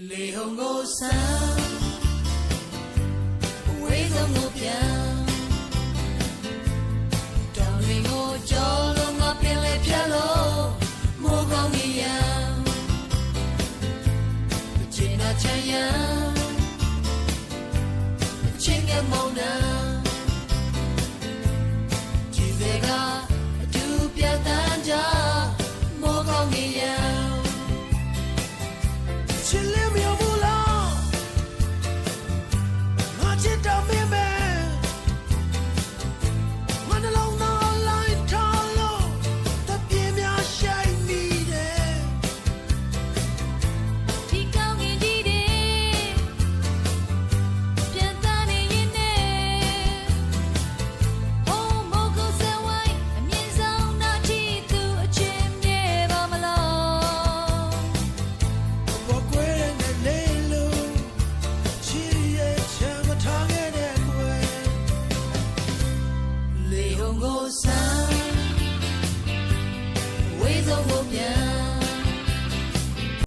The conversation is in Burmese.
လေဟုံကိုဆန်းဝေးဆုံးကိုပြန်တောင်တွေကိုကြောလုံးငါပင်လေဖြတ်လို့မိုးကောင်းကြီးရန်ချင်နာချင်ရန်ချင်ကမောင်းနာကြည်စေကအတူပြတ်တန်းကြမိုးကောင်းကြီးရန်ချစ်လေးမြော်မူလားငါချစ်တော်မင်းပဲမနှလုံးသားလိုက်ထားလို့တပြင်းများရှိုင်းနေတယ်ဒီကောင်းကင်ကြီးတွေပြန်သားနေရင်နဲ့ဟိုးမိုးကိုစဝိုင်းအမြင့်ဆုံးနာတီသူအချင်းမြဲပါမလားဘောကွယ်နဲ့လေလို့ချီရဲ့ချမ်းမထားခဲ့တဲ့ကွယ်လေဟုံကိုဆန်းဝေးဆုံးကိုပြန်